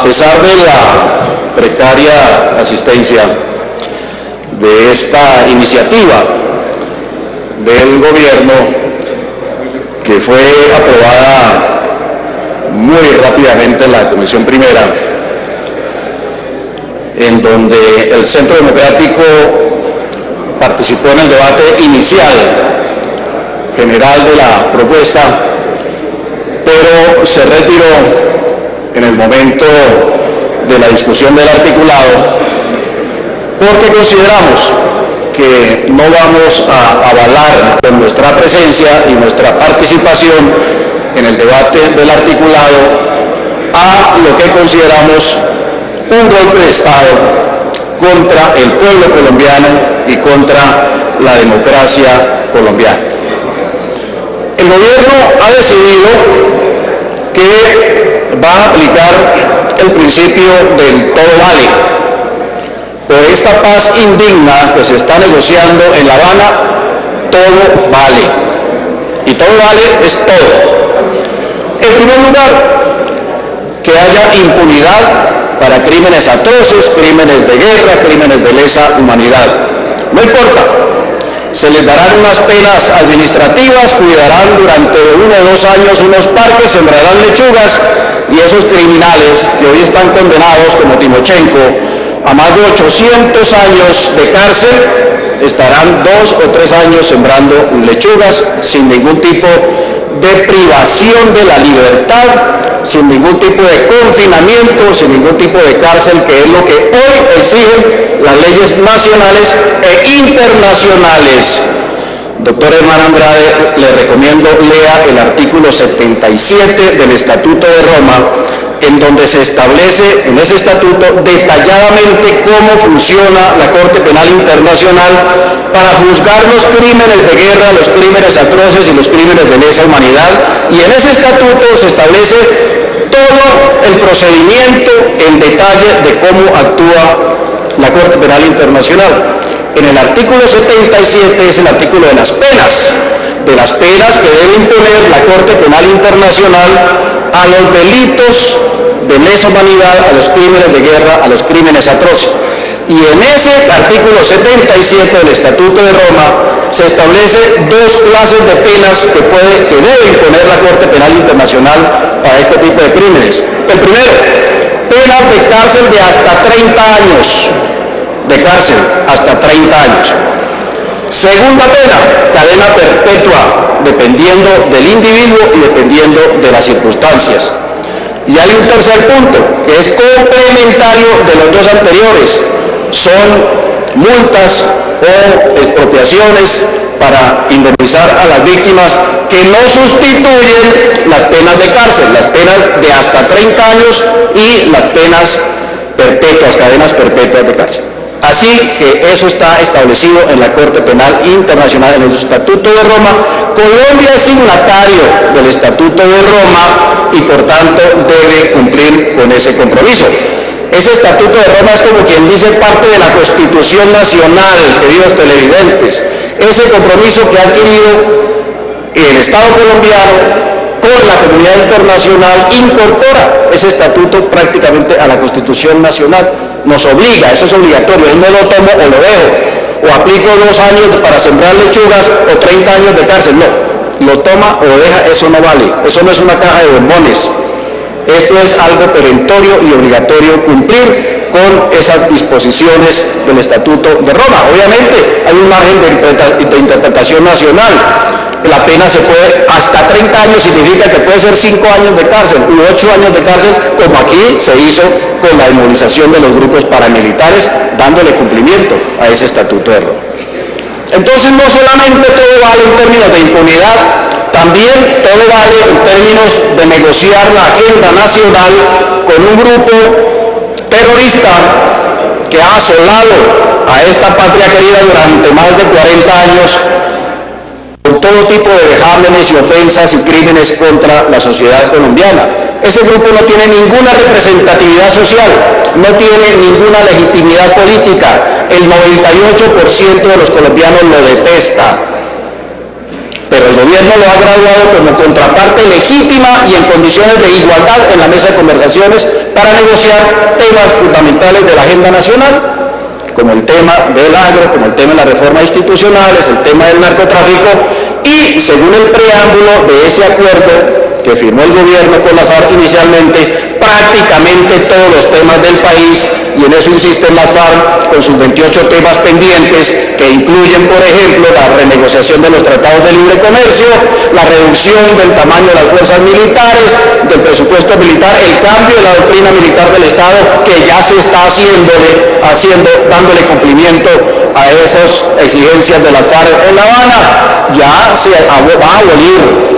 A pesar de la precaria asistencia de esta iniciativa del gobierno, que fue aprobada muy rápidamente en la Comisión Primera, en donde el Centro Democrático participó en el debate inicial general de la propuesta, pero se retiró en el momento de la discusión del articulado, porque consideramos que no vamos a avalar con nuestra presencia y nuestra participación en el debate del articulado a lo que consideramos un golpe de Estado contra el pueblo colombiano y contra la democracia colombiana. El gobierno ha decidido que va a aplicar el principio del todo vale. Por esta paz indigna que se está negociando en La Habana, todo vale. Y todo vale es todo. En primer lugar, que haya impunidad para crímenes atroces, crímenes de guerra, crímenes de lesa humanidad. No importa. Se les darán unas penas administrativas, cuidarán durante 1 o 2 años unos parques, sembrarán lechugas, y esos criminales que hoy están condenados, como Timochenko, a más de 800 años de cárcel, estarán 2 o 3 años sembrando lechugas sin ningún tipo de privación de la libertad, sin ningún tipo de confinamiento, sin ningún tipo de cárcel, que es lo que hoy exigen las leyes nacionales e internacionales. Doctor Herman Andrade, le recomiendo lea el artículo 77 del Estatuto de Roma, en donde se establece en ese estatuto detalladamente cómo funciona la Corte Penal Internacional para juzgar los crímenes de guerra, los crímenes atroces y los crímenes de lesa humanidad, y en ese estatuto se establece todo el procedimiento en detalle de cómo actúa la Corte Penal Internacional. En el artículo 77 es el artículo de las penas que debe imponer la Corte Penal Internacional a los delitos de lesa humanidad, a los crímenes de guerra, a los crímenes atroces. Y en ese artículo 77 del Estatuto de Roma se establece 2 clases de penas que debe imponer la Corte Penal Internacional para este tipo de crímenes. El primero, penas de cárcel de hasta 30 años. De cárcel hasta 30 años. Segunda pena, cadena perpetua, dependiendo del individuo y dependiendo de las circunstancias. Y hay un tercer punto, que es complementario de los 2 anteriores. Son multas o expropiaciones para indemnizar a las víctimas, que no sustituyen las penas de cárcel, las penas de hasta 30 años y las penas perpetuas, cadenas perpetuas de cárcel. Así que eso está establecido en la Corte Penal Internacional, en el Estatuto de Roma. Colombia es signatario del Estatuto de Roma y por tanto debe cumplir con ese compromiso. Ese Estatuto de Roma es, como quien dice, parte de la Constitución Nacional, queridos televidentes. Ese compromiso que ha adquirido el Estado colombiano con la comunidad internacional incorpora ese estatuto prácticamente a la Constitución Nacional. Nos obliga, eso es obligatorio, no lo tomo o lo dejo, o aplico 2 años para sembrar lechugas o 30 años de cárcel. No, lo toma o lo deja, eso no vale, eso no es una caja de bombones. Esto es algo perentorio y obligatorio cumplir con esas disposiciones del Estatuto de Roma. Obviamente hay un margen de interpretación nacional. La pena se puede, hasta 30 años significa que puede ser 5 años de cárcel u 8 años de cárcel, como aquí se hizo con la desmovilización de los grupos paramilitares, dándole cumplimiento a ese Estatuto de Roma. Entonces, no solamente todo vale en términos de impunidad, también todo vale en términos de negociar la agenda nacional con un grupo terrorista que ha asolado a esta patria querida durante más de 40 años, con todo tipo de vejámenes y ofensas y crímenes contra la sociedad colombiana. Ese grupo no tiene ninguna representatividad social, no tiene ninguna legitimidad política. El 98% de los colombianos lo detesta, pero el gobierno lo ha graduado como contraparte legítima y en condiciones de igualdad en la mesa de conversaciones para negociar temas fundamentales de la agenda nacional, como el tema del agro, como el tema de las reformas institucionales, el tema del narcotráfico, y según el preámbulo de ese acuerdo que firmó el gobierno con las FARC inicialmente, prácticamente todos los temas del país, y en eso insisten las FARC con sus 28 temas pendientes, que incluyen, por ejemplo, la renegociación de los tratados de libre comercio, la reducción del tamaño de las fuerzas militares, del presupuesto militar, el cambio de la doctrina militar del Estado, que ya se está dándole cumplimiento a esas exigencias de las FARC en La Habana. Ya se va a abolir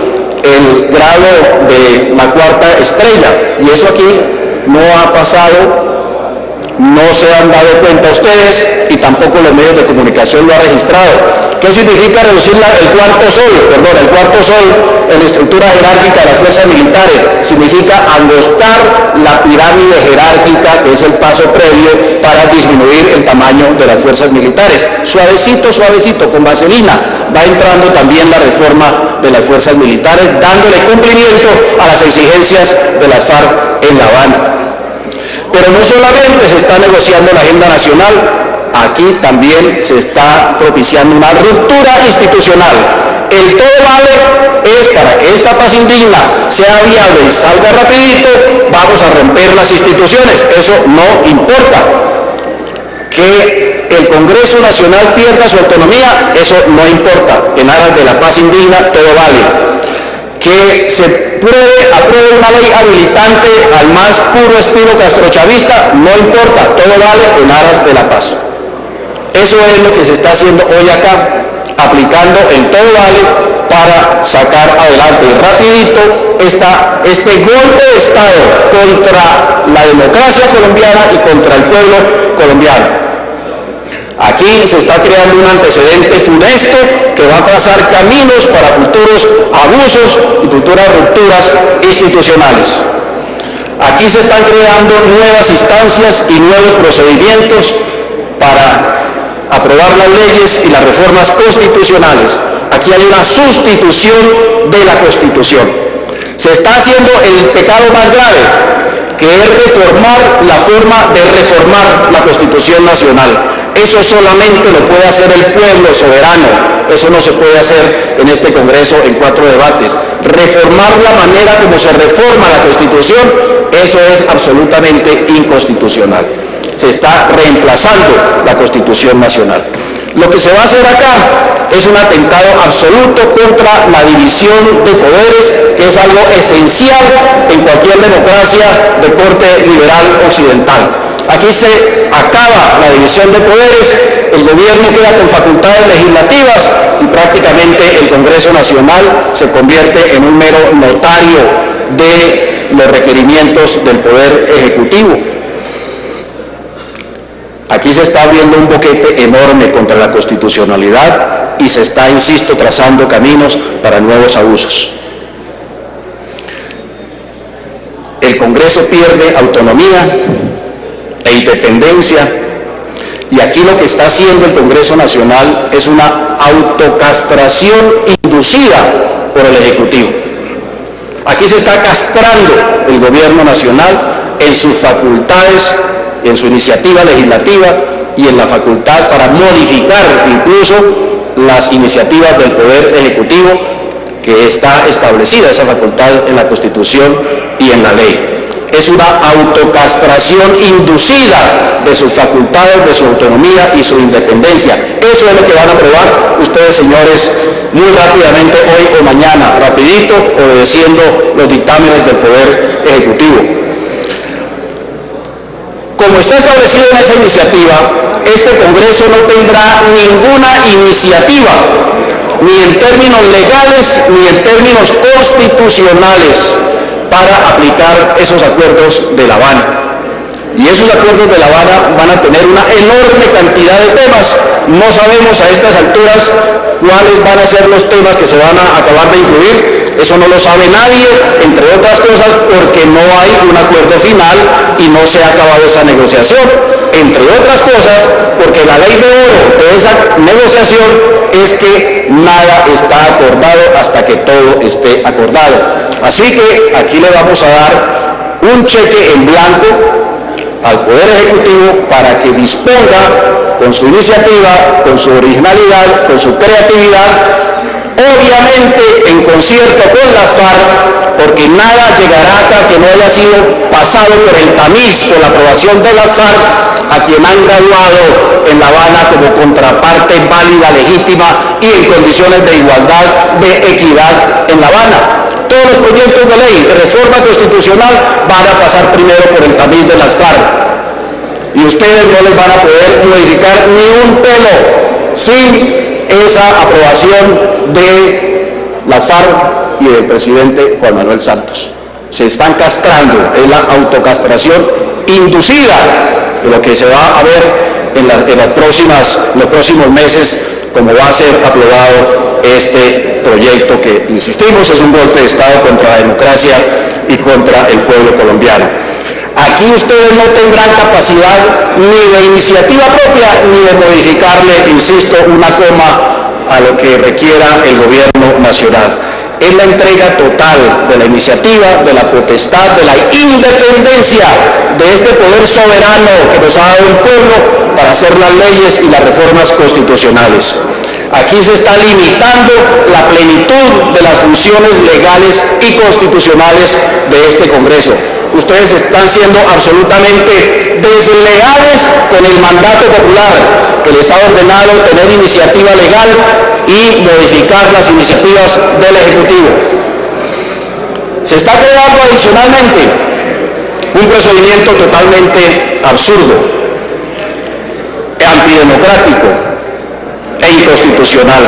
el grado de la cuarta estrella, y eso aquí no ha pasado, no se han dado cuenta ustedes y tampoco los medios de comunicación lo han registrado. ¿Qué significa reducir el cuarto sol en la estructura jerárquica de las fuerzas militares? Significa angostar la pirámide jerárquica, que es el paso previo para disminuir el tamaño de las fuerzas militares. Suavecito, suavecito, con vaselina, va entrando también la reforma de las fuerzas militares, dándole cumplimiento a las exigencias de las FARC en La Habana. Pero no solamente se está negociando la agenda nacional, aquí también se está propiciando una ruptura institucional. El todo vale es para que esta paz indigna sea viable y salga rapidito, vamos a romper las instituciones, eso no importa. Que el Congreso Nacional pierda su autonomía, eso no importa. En aras de la paz indigna, todo vale. Que se apruebe una ley habilitante al más puro estilo castrochavista, no importa, todo vale en aras de la paz. Eso es lo que se está haciendo hoy acá, aplicando el todo vale para sacar adelante rapidito este golpe de Estado contra la democracia colombiana y contra el pueblo colombiano. Aquí se está creando un antecedente funesto que va a trazar caminos para futuros abusos y futuras rupturas institucionales. Aquí se están creando nuevas instancias y nuevos procedimientos para aprobar las leyes y las reformas constitucionales. Aquí hay una sustitución de la Constitución. Se está haciendo el pecado más grave, que es reformar la forma de reformar la Constitución Nacional. Eso solamente lo puede hacer el pueblo soberano, eso no se puede hacer en este Congreso en 4 debates. Reformar la manera como se reforma la Constitución, eso es absolutamente inconstitucional. Se está reemplazando la Constitución Nacional. Lo que se va a hacer acá es un atentado absoluto contra la división de poderes, que es algo esencial en cualquier democracia de corte liberal occidental. Aquí se acaba la división de poderes, el gobierno queda con facultades legislativas y prácticamente el Congreso Nacional se convierte en un mero notario de los requerimientos del Poder Ejecutivo. Aquí se está abriendo un boquete enorme contra la constitucionalidad y se está, insisto, trazando caminos para nuevos abusos. El Congreso pierde autonomía e independencia, y aquí lo que está haciendo el Congreso Nacional es una autocastración inducida por el Ejecutivo. Aquí se está castrando el Gobierno Nacional en sus facultades, en su iniciativa legislativa y en la facultad para modificar incluso las iniciativas del Poder Ejecutivo, que está establecida esa facultad en la Constitución y en la ley. Es una autocastración inducida de sus facultades, de su autonomía y su independencia. Eso es lo que van a aprobar ustedes, señores, muy rápidamente, hoy o mañana, rapidito, obedeciendo los dictámenes del Poder Ejecutivo. Como está establecido en esa iniciativa, este Congreso no tendrá ninguna iniciativa, ni en términos legales, ni en términos constitucionales, para aplicar esos acuerdos de La Habana. Y esos acuerdos de La Habana van a tener una enorme cantidad de temas. No sabemos a estas alturas cuáles van a ser los temas que se van a acabar de incluir. Eso no lo sabe nadie, entre otras cosas porque no hay un acuerdo final y no se ha acabado esa negociación. Entre otras cosas porque la ley de oro de esa negociación es que nada está acordado hasta que todo esté acordado. Así que aquí le vamos a dar un cheque en blanco al Poder Ejecutivo para que disponga con su iniciativa, con su originalidad, con su creatividad, obviamente en concierto con las FARC, porque nada llegará acá que no haya sido pasado por el tamiz, por la aprobación de las FARC, a quien han graduado en La Habana como contraparte válida, legítima y en condiciones de igualdad, de equidad en La Habana. Todos los proyectos de ley de reforma constitucional van a pasar primero por el tamiz de las FARC. Y ustedes no les van a poder modificar ni un pelo sin esa aprobación de las FARC y del presidente Juan Manuel Santos. Se están castrando, es la autocastración inducida de lo que se va a ver en los próximos meses, como va a ser aprobado este proyecto que, insistimos, es un golpe de Estado contra la democracia y contra el pueblo colombiano. Aquí ustedes no tendrán capacidad ni de iniciativa propia ni de modificarle, insisto, una coma a lo que requiera el gobierno nacional. Es la entrega total de la iniciativa, de la potestad, de la independencia de este poder soberano que nos ha dado el pueblo para hacer las leyes y las reformas constitucionales. Aquí se está limitando la plenitud de las funciones legales y constitucionales de este Congreso. Ustedes están siendo absolutamente desleales con el mandato popular que les ha ordenado tener iniciativa legal y modificar las iniciativas del Ejecutivo. Se está creando adicionalmente un procedimiento totalmente absurdo, antidemocrático e inconstitucional.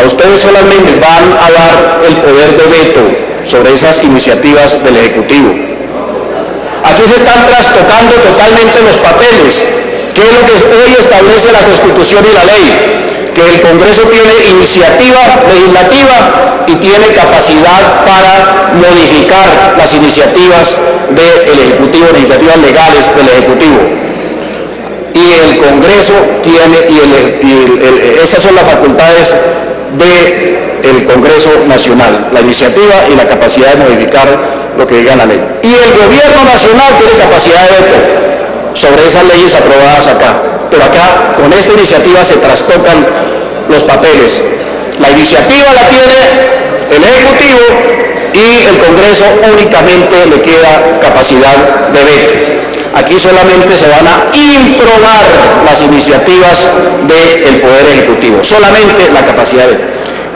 A ustedes solamente van a dar el poder de veto sobre esas iniciativas del Ejecutivo. Aquí se están trastocando totalmente los papeles, que es lo que hoy establece la Constitución y la ley, que el Congreso tiene iniciativa legislativa y tiene capacidad para modificar las iniciativas del Ejecutivo, las iniciativas legales del Ejecutivo. Y el Congreso tiene, esas son las facultades del Congreso Nacional, la iniciativa y la capacidad de modificar lo que diga la ley. Y el Gobierno Nacional tiene capacidad de veto sobre esas leyes aprobadas acá. Pero acá, con esta iniciativa, se trastocan los papeles. La iniciativa la tiene el Ejecutivo y el Congreso únicamente le queda capacidad de veto. Aquí solamente se van a improbar las iniciativas del Poder Ejecutivo, solamente la capacidad de veto.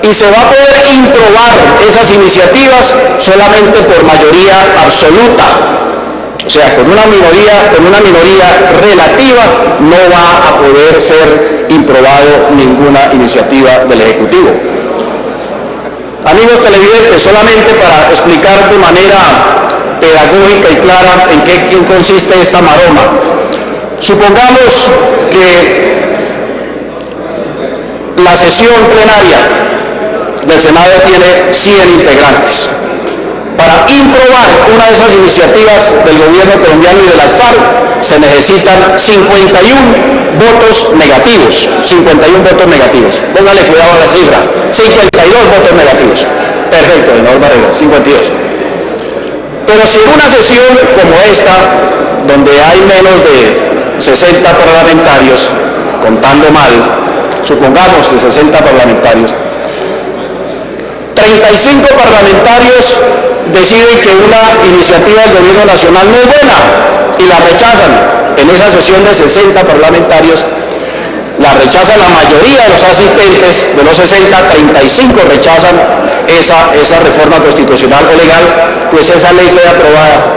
Y se va a poder improbar esas iniciativas solamente por mayoría absoluta. O sea, con una minoría relativa no va a poder ser improbado ninguna iniciativa del Ejecutivo. Amigos televidentes, solamente para explicar de manera pedagógica y clara en qué consiste esta maroma. Supongamos que la sesión plenaria del Senado tiene 100 integrantes. Para improbar una de esas iniciativas del gobierno colombiano y de las FARC se necesitan 51 votos negativos. 51 votos negativos. Póngale cuidado a la cifra. 52 votos negativos. Perfecto, senador Barrera, 52. Pero si en una sesión como esta, donde hay menos de 60 parlamentarios, contando mal, supongamos de 60 parlamentarios, 35 parlamentarios deciden que una iniciativa del gobierno nacional no es buena y la rechazan. En esa sesión de 60 parlamentarios, la rechaza la mayoría de los asistentes. De los 60, 35 rechazan esa reforma constitucional o legal, pues esa ley queda aprobada.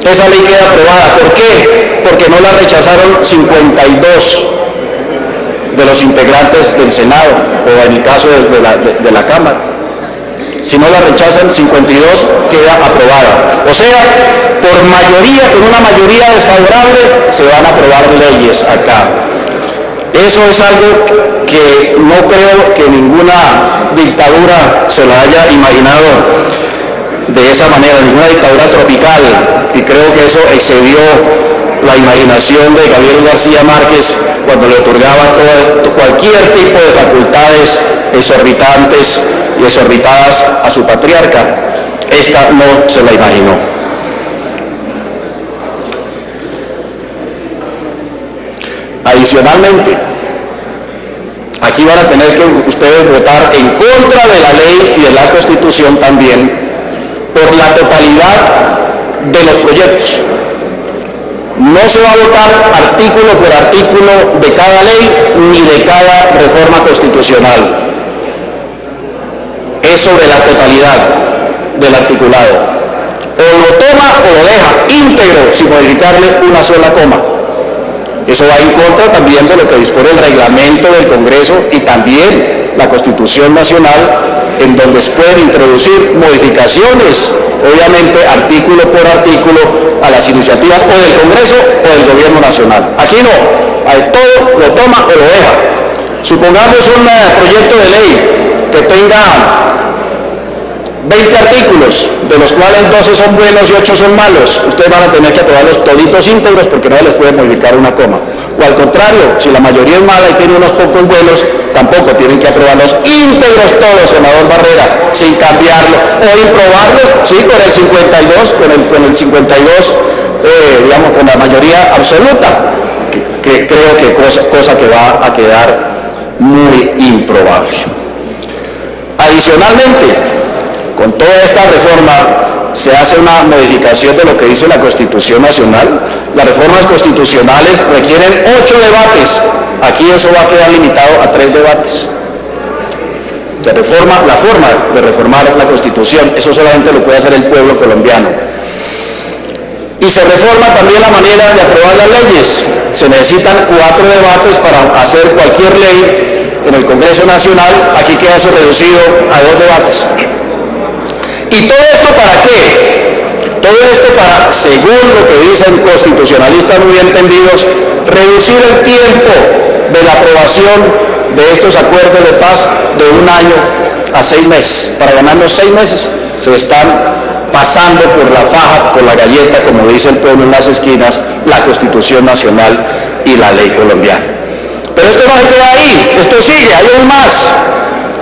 Esa ley queda aprobada. ¿Por qué? Porque no la rechazaron 52 de los integrantes del Senado, o en el caso de la Cámara. Si no la rechazan 52, queda aprobada. O sea, por mayoría, con una mayoría desfavorable, se van a aprobar leyes acá. Eso es algo que no creo que ninguna dictadura se lo haya imaginado de esa manera, ninguna dictadura tropical, y creo que eso excedió la imaginación de Gabriel García Márquez cuando le otorgaba cualquier tipo de facultades exorbitantes y exorbitadas a su patriarca. esta no se la imaginó. Adicionalmente, aquí van a tener que ustedes votar en contra de la ley y de la Constitución también por la totalidad de los proyectos. No se va a votar artículo por artículo de cada ley ni de cada reforma constitucional. Es sobre la totalidad del articulado. O lo toma o lo deja íntegro sin modificarle una sola coma. Eso va en contra también de lo que dispone el reglamento del Congreso y también la Constitución Nacional, en donde se pueden introducir modificaciones, obviamente artículo por artículo, a las iniciativas o del Congreso o del Gobierno Nacional. Aquí no, todo lo toma o lo deja. Supongamos un proyecto de ley que tenga 20 artículos, de los cuales 12 son buenos y 8 son malos. Ustedes van a tener que aprobarlos toditos íntegros porque no les pueden modificar una coma. O al contrario, si la mayoría es mala y tiene unos pocos buenos, tampoco tienen que aprobarlos íntegros todos, senador Barrera, sin cambiarlo. O improbarlos, sí, con el 52, con el 52, digamos, con la mayoría absoluta, que creo que cosa que va a quedar muy improbable. Adicionalmente, con toda esta reforma se hace una modificación de lo que dice la Constitución Nacional. Las reformas constitucionales requieren 8 debates. Aquí eso va a quedar limitado a 3 debates. Se reforma la forma de reformar la Constitución. Eso solamente lo puede hacer el pueblo colombiano. Y se reforma también la manera de aprobar las leyes. Se necesitan 4 debates para hacer cualquier ley en el Congreso Nacional. Aquí queda eso reducido a 2 debates. ¿Y todo esto para qué? Todo esto para, según lo que dicen constitucionalistas muy entendidos, reducir el tiempo de la aprobación de estos acuerdos de paz de 1 año a 6 meses. Para ganarnos 6 meses se están pasando por la faja, por la galleta, como dice el pueblo en las esquinas, la Constitución Nacional y la ley colombiana. Pero esto no se queda ahí, esto sigue, hay aún más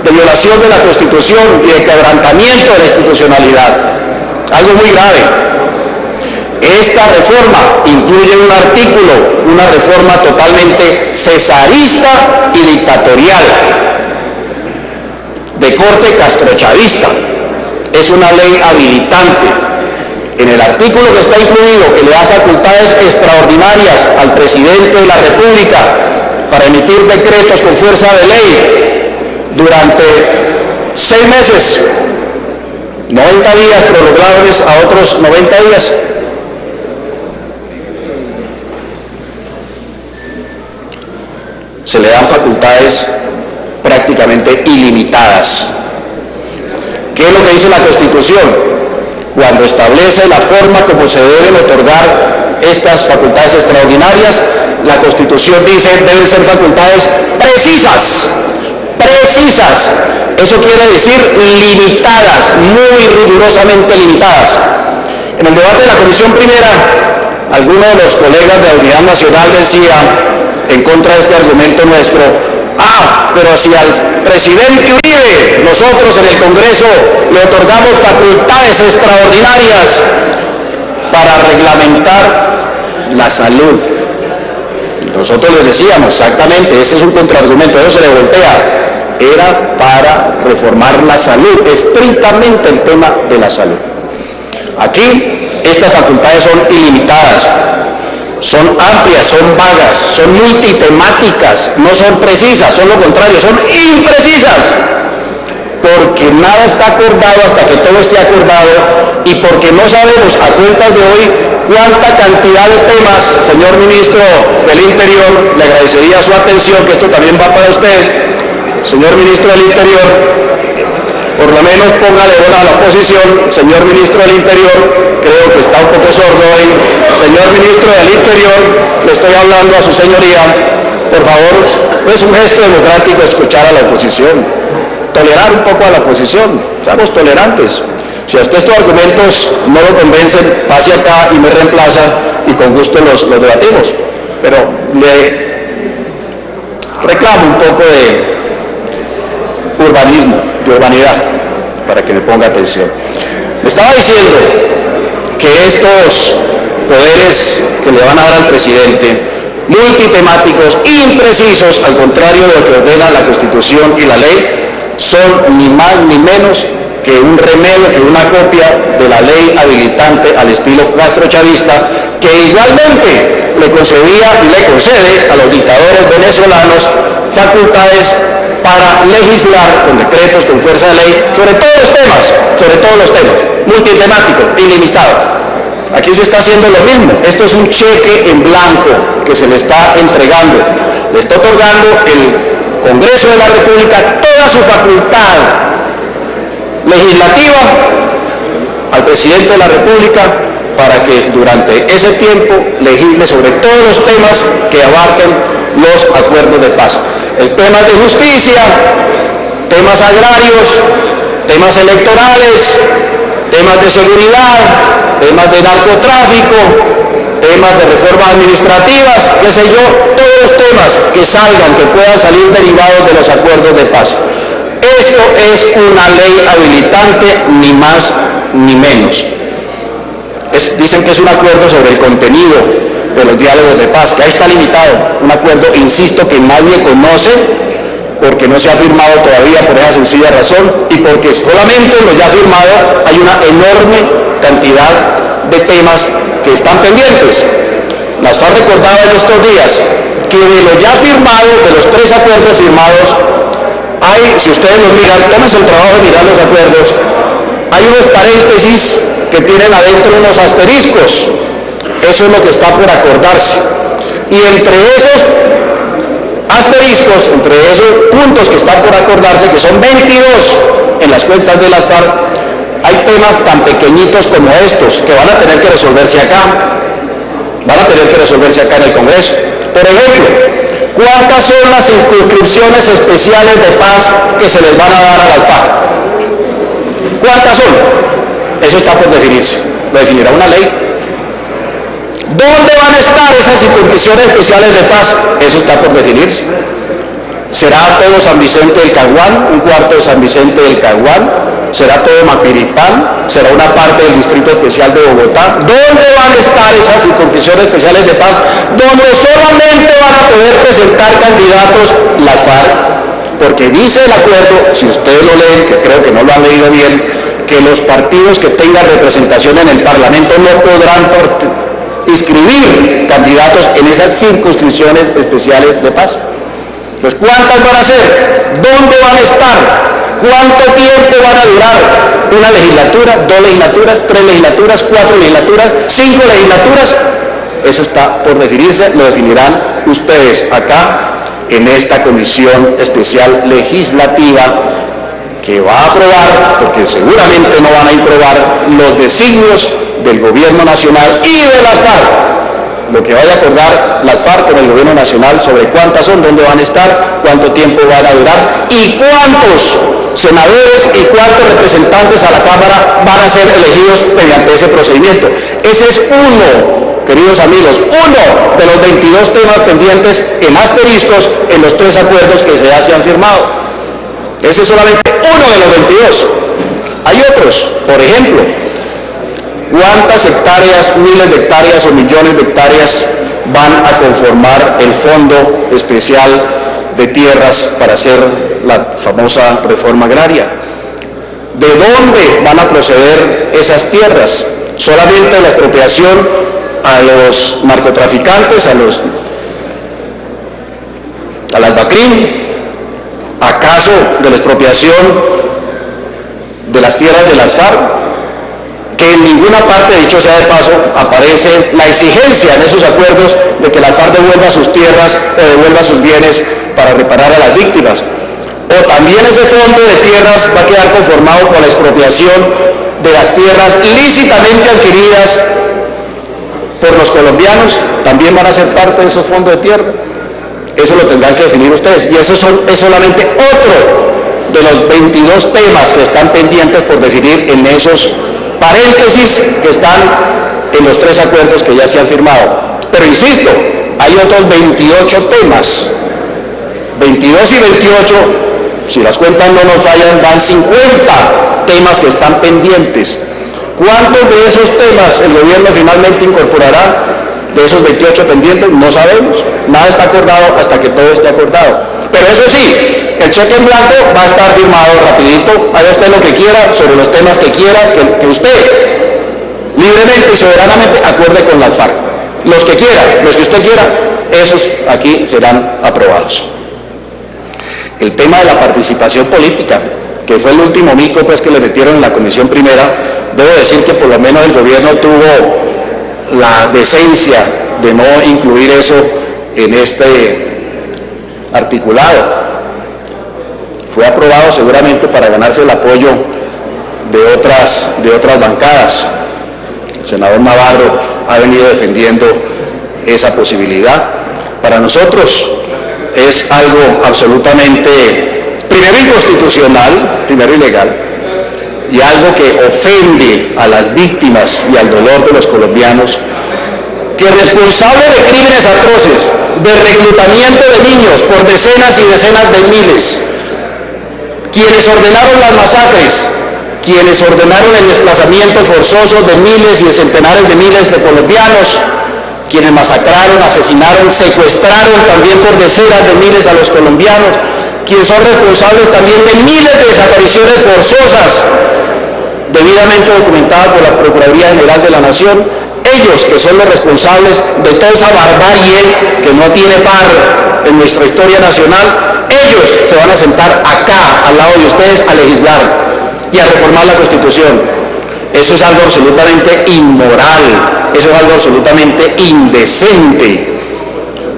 de violación de la Constitución y de quebrantamiento de la institucionalidad. Algo muy grave. Esta reforma incluye un artículo, una reforma totalmente cesarista y dictatorial, de corte castrochavista. Es una ley habilitante. En el artículo que está incluido, que le da facultades extraordinarias al presidente de la República para emitir decretos con fuerza de ley, durante 6 meses, 90 días prorrogables a otros 90 días. Se le dan facultades prácticamente ilimitadas. ¿Qué es lo que dice la Constitución? Cuando establece la forma como se deben otorgar estas facultades extraordinarias, la Constitución dice deben ser facultades precisas. Precisas, eso quiere decir limitadas, muy rigurosamente limitadas. En el debate de la Comisión Primera, alguno de los colegas de la Unidad Nacional decía, en contra de este argumento nuestro, pero si al presidente Uribe, nosotros en el Congreso le otorgamos facultades extraordinarias para reglamentar la salud. Nosotros les decíamos, exactamente, ese es un contraargumento, eso se le voltea. Era para reformar la salud, estrictamente el tema de la salud. Aquí, estas facultades son ilimitadas, son amplias, son vagas, son multitemáticas, no son precisas, son lo contrario, son imprecisas, porque nada está acordado hasta que todo esté acordado y porque no sabemos a cuentas de hoy cuánta cantidad de temas. Señor Ministro del Interior, le agradecería su atención, que esto también va para usted. Señor Ministro del Interior, por lo menos póngale bola a la oposición. Señor Ministro del Interior, creo que está un poco sordo hoy. Señor Ministro del Interior, le estoy hablando a su señoría. Por favor, es un gesto democrático escuchar a la oposición. Tolerar un poco a la oposición. Seamos tolerantes. Si a usted estos argumentos no lo convencen, pase acá y me reemplaza y con gusto los debatimos. Pero le reclamo un poco de urbanismo, de urbanidad, para que me ponga atención. Me estaba diciendo que estos poderes que le van a dar al presidente, multitemáticos, imprecisos, al contrario de lo que ordena la Constitución y la ley, son ni más ni menos que un remedio, que una copia de la ley habilitante al estilo castrochavista, que igualmente le concedía y le concede a los dictadores venezolanos facultades para legislar con decretos, con fuerza de ley, sobre todos los temas, multitemático, ilimitado. Aquí se está haciendo lo mismo. Esto es un cheque en blanco que se le está entregando. Le está otorgando el Congreso de la República toda su facultad legislativa al presidente de la República para que durante ese tiempo legisle sobre todos los temas que abarquen los acuerdos de paz. El tema de justicia, temas agrarios, temas electorales, temas de seguridad, temas de narcotráfico, temas de reformas administrativas, qué sé yo, todos los temas que salgan, que puedan salir derivados de los acuerdos de paz. Esto es una ley habilitante, ni más ni menos. Dicen que es un acuerdo sobre el contenido de los diálogos de paz, que ahí está limitado, un acuerdo, insisto, que nadie conoce, porque no se ha firmado todavía por esa sencilla razón y porque solamente en lo ya firmado hay una enorme cantidad de temas que están pendientes. Las FARC recordaba en estos días que de lo ya firmado, de los 3 acuerdos firmados, hay, si ustedes los miran, tómense el trabajo de mirar los acuerdos, hay unos paréntesis que tienen adentro unos asteriscos. Eso es lo que está por acordarse. Y entre esos asteriscos, entre esos puntos que están por acordarse, que son 22 en las cuentas de las FARC, hay temas tan pequeñitos como estos, que van a tener que resolverse acá, en el Congreso. Por ejemplo, ¿cuántas son las circunscripciones especiales de paz que se les van a dar a las FARC? ¿Cuántas son? Eso está por definirse, lo definirá una ley. ¿Dónde van a estar esas circunscripciones especiales de paz? Eso está por definirse. ¿Será todo San Vicente del Caguán, un cuarto de San Vicente del Caguán? ¿Será todo Mapiripán? ¿Será una parte del Distrito Especial de Bogotá? ¿Dónde van a estar esas circunscripciones especiales de paz? Donde solamente van a poder presentar candidatos las FARC, porque dice el acuerdo, si ustedes lo leen, que creo que no lo han leído bien, que los partidos que tengan representación en el Parlamento no podrán inscribir candidatos en esas circunscripciones especiales de paz. Pues ¿cuántas van a ser? ¿Dónde van a estar? ¿Cuánto tiempo van a durar? ¿Una legislatura? ¿2 legislaturas? ¿3 legislaturas? ¿4 legislaturas? ¿5 legislaturas? Eso está por definirse, lo definirán ustedes acá en esta comisión especial legislativa que va a aprobar, porque seguramente no van a aprobar los designios del gobierno nacional y de las FARC. Lo que vaya a acordar las FARC con el gobierno nacional sobre cuántas son, dónde van a estar, cuánto tiempo van a durar y cuántos senadores y cuántos representantes a la Cámara van a ser elegidos mediante ese procedimiento. Ese es uno, queridos amigos, uno de los 22 temas pendientes en asteriscos en los 3 acuerdos que se han firmado. Ese es solamente uno de los 22. Hay otros, por ejemplo, ¿cuántas hectáreas, miles de hectáreas o millones de hectáreas van a conformar el Fondo Especial de Tierras para hacer la famosa reforma agraria? ¿De dónde van a proceder esas tierras? ¿Solamente la expropiación a los narcotraficantes, a las BACRIM? ¿Acaso de la expropiación de las tierras de las FARC? Que en ninguna parte, dicho sea de paso, aparece la exigencia en esos acuerdos de que las FARC devuelva sus tierras o devuelva sus bienes para reparar a las víctimas. O también ese fondo de tierras va a quedar conformado por la expropiación de las tierras lícitamente adquiridas por los colombianos, también van a ser parte de esos fondos de tierra. Eso lo tendrán que definir ustedes. Y eso es solamente otro de los 22 temas que están pendientes por definir en esos paréntesis que están en los 3 acuerdos que ya se han firmado. Pero insisto, hay otros 28 temas. 22 y 28, si las cuentas no nos fallan, dan 50 temas que están pendientes. ¿Cuántos de esos temas el gobierno finalmente incorporará? De esos 28 pendientes, no sabemos. Nada está acordado hasta que todo esté acordado. Pero eso sí, el cheque en blanco va a estar firmado rapidito. Haga usted lo que quiera sobre los temas que quiera, que usted libremente y soberanamente acuerde con las FARC. Los que quiera, los que usted quiera, esos aquí serán aprobados. El tema de la participación política, que fue el último mico pues, que le metieron en la comisión primera, debo decir que por lo menos el gobierno tuvo la decencia de no incluir eso en este articulado. Fue aprobado seguramente para ganarse el apoyo de otras bancadas. El senador Navarro ha venido defendiendo esa posibilidad. Para nosotros es algo absolutamente, primero inconstitucional, primero ilegal, y algo que ofende a las víctimas y al dolor de los colombianos, que responsables de crímenes atroces, de reclutamiento de niños por decenas y decenas de miles, quienes ordenaron las masacres, quienes ordenaron el desplazamiento forzoso de miles y de centenares de miles de colombianos, quienes masacraron, asesinaron, secuestraron también por decenas de miles a los colombianos, quienes son responsables también de miles de desapariciones forzosas debidamente documentadas por la Procuraduría General de la Nación. Ellos, que son los responsables de toda esa barbarie que no tiene par en nuestra historia nacional, ellos se van a sentar acá, al lado de ustedes, a legislar y a reformar la Constitución. Eso es algo absolutamente inmoral, eso es algo absolutamente indecente.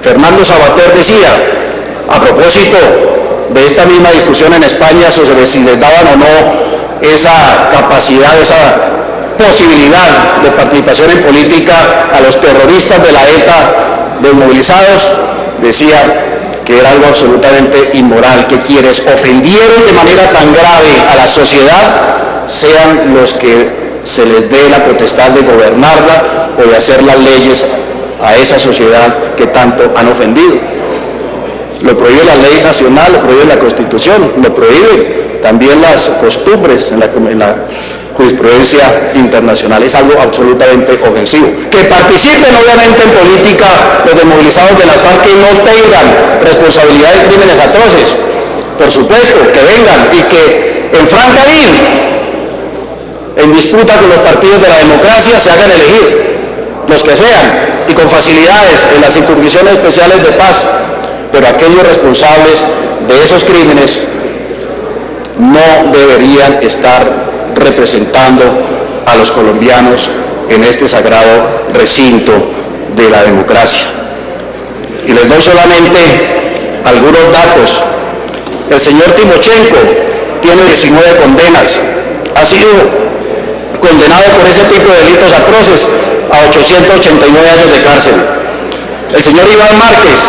Fernando Savater decía, a propósito de esta misma discusión en España sobre si les daban o no esa capacidad, esa posibilidad de participación en política a los terroristas de la ETA desmovilizados, decía que era algo absolutamente inmoral, que quienes ofendieron de manera tan grave a la sociedad sean los que se les dé la potestad de gobernarla o de hacer las leyes a esa sociedad que tanto han ofendido. Lo prohíbe la ley nacional, lo prohíbe la Constitución, lo prohíbe también las costumbres en la jurisprudencia internacional. Es algo absolutamente ofensivo. Que participen obviamente en política los desmovilizados de las FARC que no tengan responsabilidad de crímenes atroces, por supuesto, que vengan y que en franca en disputa con los partidos de la democracia se hagan elegir, los que sean, y con facilidades en las circunscripciones especiales de paz, pero aquellos responsables de esos crímenes no deberían estar representando a los colombianos en este sagrado recinto de la democracia. Y les doy solamente algunos datos. El señor Timochenko tiene 19 condenas, ha sido condenado por ese tipo de delitos atroces a 889 años de cárcel. El señor Iván Márquez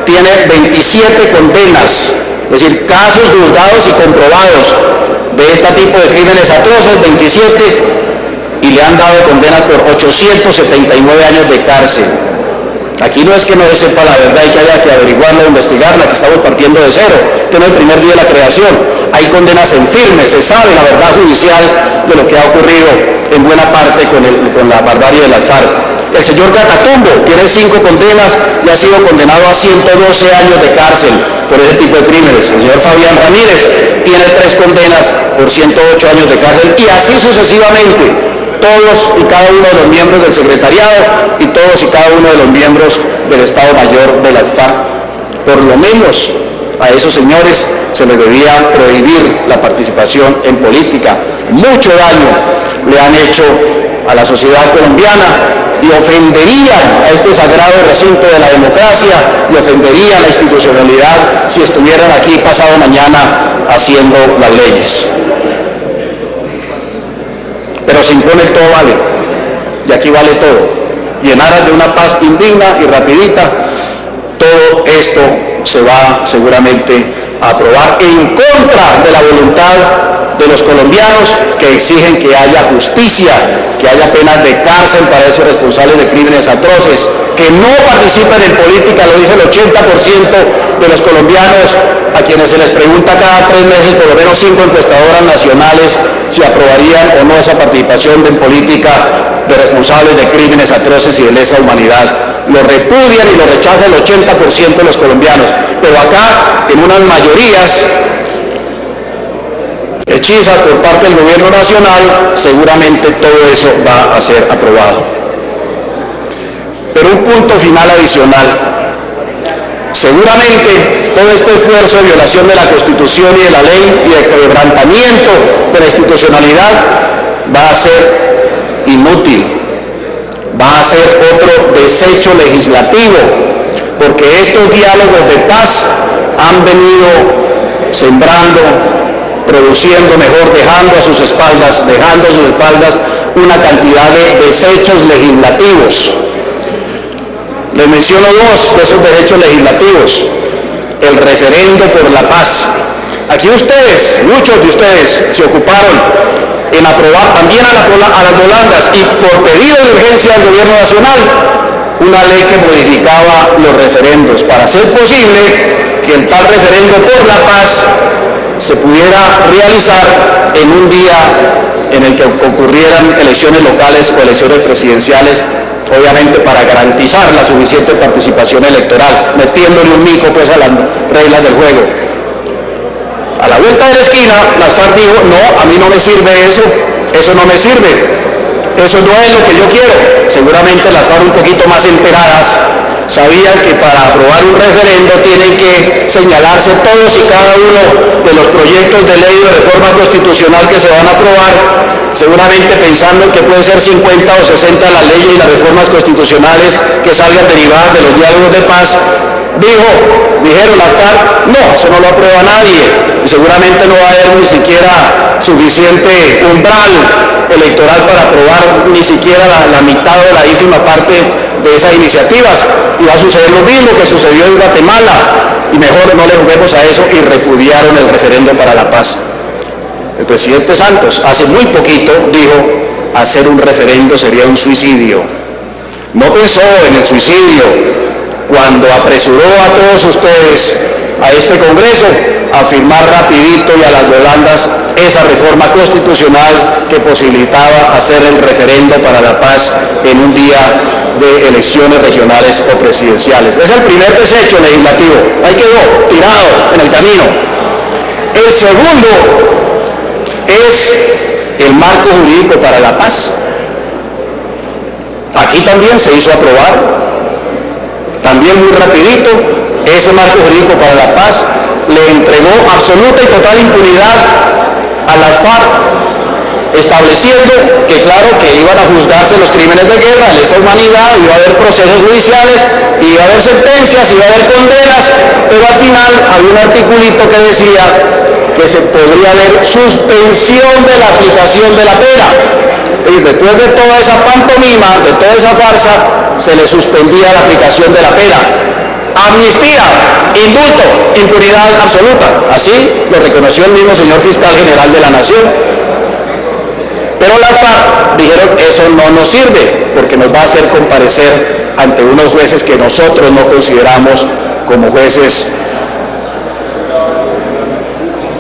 tiene 27 condenas, es decir, casos juzgados y comprobados de este tipo de crímenes atroces, 27, y le han dado condenas por 879 años de cárcel. Aquí no es que no se sepa la verdad y que haya que averiguarla o investigarla, que estamos partiendo de cero. Este no es el primer día de la creación. Hay condenas en firme, se sabe la verdad judicial de lo que ha ocurrido en buena parte con la barbarie de las FARC. El señor Catatumbo tiene 5 condenas y ha sido condenado a 112 años de cárcel por ese tipo de crímenes. El señor Fabián Ramírez tiene 3 condenas por 108 años de cárcel y así sucesivamente. Todos y cada uno de los miembros del secretariado y todos y cada uno de los miembros del Estado Mayor de las FARC. Por lo menos a esos señores se les debía prohibir la participación en política. Mucho daño le han hecho a la sociedad colombiana y ofenderían a este sagrado recinto de la democracia y ofenderían a la institucionalidad si estuvieran aquí pasado mañana haciendo las leyes. Pero se impone el todo vale, y aquí vale todo. Y en aras de una paz indigna y rapidita, todo esto se va seguramente aprobar en contra de la voluntad de los colombianos que exigen que haya justicia, que haya penas de cárcel para esos responsables de crímenes atroces, que no participen en política, lo dice el 80% de los colombianos, a quienes se les pregunta cada 3 meses, por lo menos 5 encuestadoras nacionales, si aprobarían o no esa participación en política de responsables de crímenes atroces y de lesa humanidad. Lo repudian y lo rechaza el 80% de los colombianos, pero acá, en unas mayorías hechizas por parte del gobierno nacional, seguramente todo eso va a ser aprobado. Pero un punto final adicional: seguramente todo este esfuerzo de violación de la Constitución y de la ley y de quebrantamiento de la institucionalidad va a ser inútil, va a ser otro desecho legislativo, porque estos diálogos de paz han venido sembrando, produciendo mejor, dejando a sus espaldas una cantidad de desechos legislativos. Les menciono 2 de esos desechos legislativos: el referendo por la paz. Aquí ustedes, muchos de ustedes, se ocuparon en aprobar también a las volandas y por pedido de urgencia del gobierno nacional una ley que modificaba los referendos para hacer posible que el tal referendo por la paz se pudiera realizar en un día en el que concurrieran elecciones locales o elecciones presidenciales, obviamente para garantizar la suficiente participación electoral, metiéndole un mico pues a las reglas del juego. A la vuelta de la esquina, las FARC dijo: no, a mí no me sirve eso no me sirve, eso no es lo que yo quiero. Seguramente las FARC, un poquito más enteradas, sabían que para aprobar un referendo tienen que señalarse todos y cada uno de los proyectos de ley de reforma constitucional que se van a aprobar, seguramente pensando que puede ser 50 o 60 las leyes y las reformas constitucionales que salgan derivadas de los diálogos de paz. Dijeron las FARC: no, eso no lo aprueba nadie, y seguramente no va a haber ni siquiera suficiente umbral electoral para aprobar ni siquiera la mitad o la ínfima parte de esas iniciativas, y va a suceder lo mismo que sucedió en Guatemala, y mejor no le juguemos a eso, y repudiaron el referendo para la paz. El presidente Santos hace muy poquito dijo: hacer un referendo sería un suicidio. No pensó en el suicidio cuando apresuró a todos ustedes a este Congreso a firmar rapidito y a las volandas esa reforma constitucional que posibilitaba hacer el referendo para la paz en un día de elecciones regionales o presidenciales. Es el primer desecho legislativo, ahí quedó tirado en el camino. El segundo es el marco jurídico para la paz. Aquí también se hizo aprobar, también muy rapidito, ese marco jurídico para la paz. Le entregó absoluta y total impunidad a las FARC, estableciendo que claro que iban a juzgarse los crímenes de guerra, lesa humanidad, iba a haber procesos judiciales, iba a haber sentencias, iba a haber condenas, pero al final había un articulito que decía que se podría haber suspensión de la aplicación de la pena. Y después de toda esa pantomima, de toda esa farsa, se le suspendía la aplicación de la pena. Amnistía, indulto, impunidad absoluta. Así lo reconoció el mismo señor fiscal general de la Nación. Pero las FARC dijeron: eso no nos sirve, porque nos va a hacer comparecer ante unos jueces que nosotros no consideramos como jueces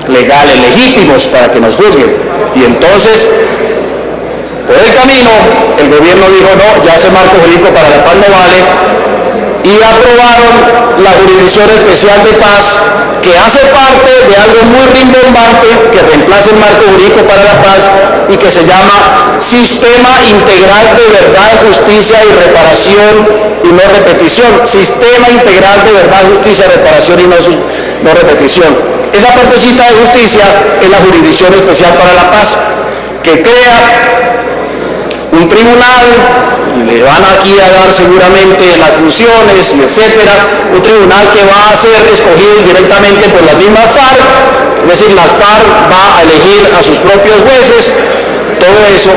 legales, legítimos para que nos juzguen. Y entonces, por el camino, el gobierno dijo: no, ya ese marco jurídico para la paz no vale, y aprobaron la Jurisdicción Especial de Paz, que hace parte de algo muy rimbombante que reemplaza el marco jurídico para la paz y que se llama Sistema Integral de Verdad, Justicia y Reparación y No Repetición. Sistema Integral de Verdad, Justicia, Reparación y no repetición. Esa partecita de justicia es la Jurisdicción Especial para la Paz, que crea un tribunal, y le van aquí a dar seguramente las funciones y etcétera, un tribunal que va a ser escogido directamente por las mismas FARC, es decir, la FARC va a elegir a sus propios jueces. Todo eso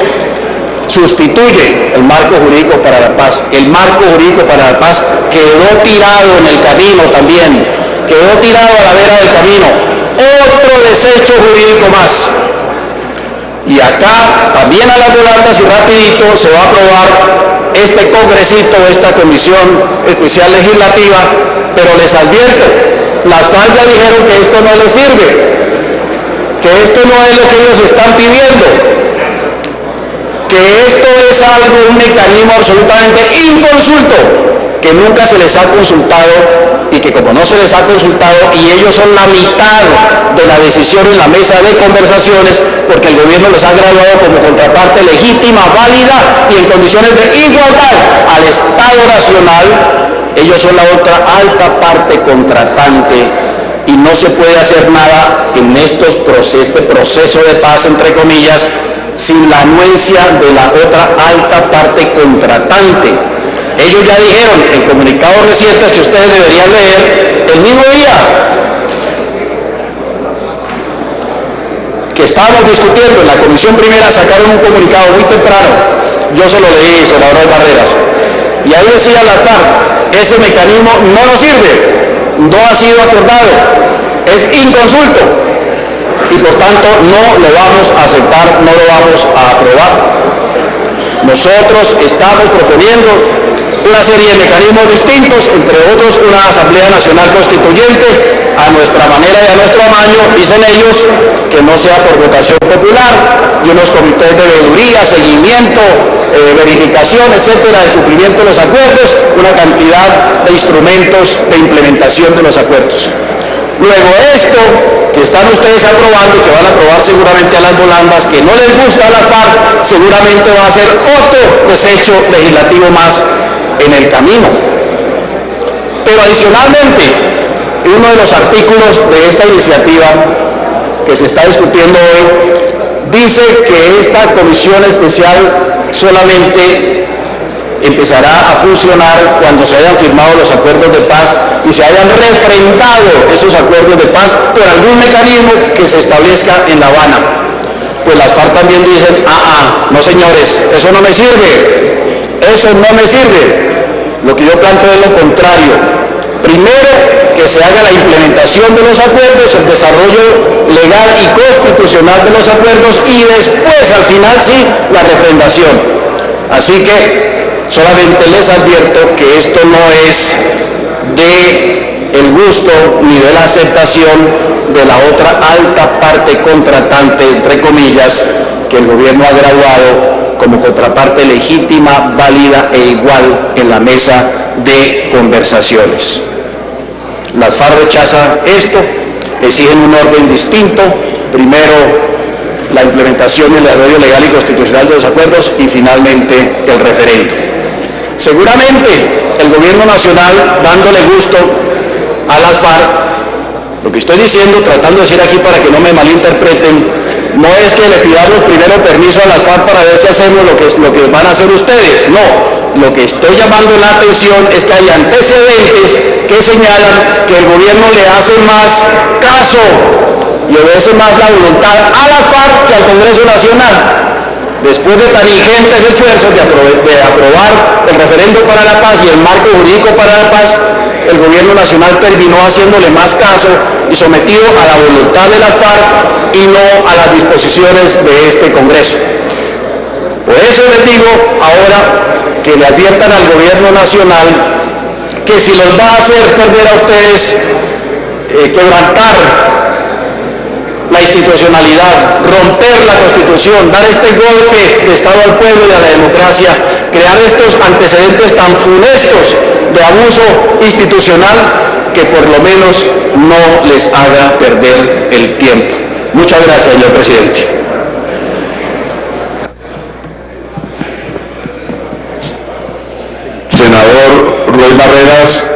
sustituye el marco jurídico para la paz. El marco jurídico para la paz quedó tirado en el camino también. quedó tirado a la vera del camino. Otro desecho jurídico más. Y acá, también a las volandas y rapidito, se va a aprobar este congresito, esta comisión especial legislativa, pero les advierto, las FARC ya dijeron que esto no les sirve, que esto no es lo que ellos están pidiendo, que esto es algo, un mecanismo absolutamente inconsulto, que nunca se les ha consultado, y que como no se les ha consultado y ellos son la mitad de la decisión en la mesa de conversaciones, porque el gobierno les ha graduado como contraparte legítima, válida y en condiciones de igualdad al Estado Nacional, ellos son la otra alta parte contratante y no se puede hacer nada en este proceso de paz, entre comillas, sin la anuencia de la otra alta parte contratante. Ellos ya dijeron en comunicados recientes que ustedes deberían leer el mismo día que estábamos discutiendo en la comisión primera, sacaron un comunicado muy temprano, yo se lo leí, senador Barreras, y ahí decía la FARC, ese mecanismo no nos sirve, no ha sido acordado, es inconsulto y por tanto no lo vamos a aceptar, no lo vamos a aprobar. Nosotros estamos proponiendo una serie de mecanismos distintos, entre otros una Asamblea Nacional Constituyente, a nuestra manera y a nuestro amaño, dicen ellos, que no sea por votación popular, y unos comités de veeduría, seguimiento, verificación, etcétera, de cumplimiento de los acuerdos, una cantidad de instrumentos de implementación de los acuerdos. Luego esto que están ustedes aprobando, que van a aprobar seguramente a las volandas, que no les gusta a la FARC, seguramente va a ser otro desecho legislativo más en el camino. Pero adicionalmente, uno de los artículos de esta iniciativa que se está discutiendo hoy dice que esta comisión especial solamente empezará a funcionar cuando se hayan firmado los acuerdos de paz y se hayan refrendado esos acuerdos de paz por algún mecanismo que se establezca en La Habana. Pues las FARC también dicen, no señores, eso no me sirve, eso no me sirve. Lo que yo planteo es lo contrario. Primero, que se haga la implementación de los acuerdos, el desarrollo legal y constitucional de los acuerdos y después, al final sí, la refrendación. Así que solamente les advierto que esto no es de el gusto ni de la aceptación de la otra alta parte contratante, entre comillas, que el gobierno ha graduado como contraparte legítima, válida e igual en la mesa de conversaciones. Las FARC rechazan esto, exigen un orden distinto, primero la implementación y el desarrollo legal y constitucional de los acuerdos y finalmente el referendo. Seguramente el gobierno nacional, dándole gusto a las FARC, lo que estoy diciendo, tratando de decir aquí para que no me malinterpreten, no es que le pidamos primero permiso a las FARC para ver si hacemos lo que van a hacer ustedes, no. Lo que estoy llamando la atención es que hay antecedentes que señalan que el gobierno le hace más caso y obedece más la voluntad a las FARC que al Congreso Nacional. Después de tan ingentes esfuerzos de aprobar el referendo para la paz y el marco jurídico para la paz, el gobierno nacional terminó haciéndole más caso y sometido a la voluntad de las FARC y no a las disposiciones de este Congreso. Por eso les digo ahora que le adviertan al gobierno nacional que si los va a hacer perder a ustedes, quebrantar la institucionalidad, romper la Constitución, dar este golpe de Estado al pueblo y a la democracia, crear estos antecedentes tan funestos de abuso institucional, que por lo menos no les haga perder el tiempo. Muchas gracias, señor presidente. Senador Roy Barreras.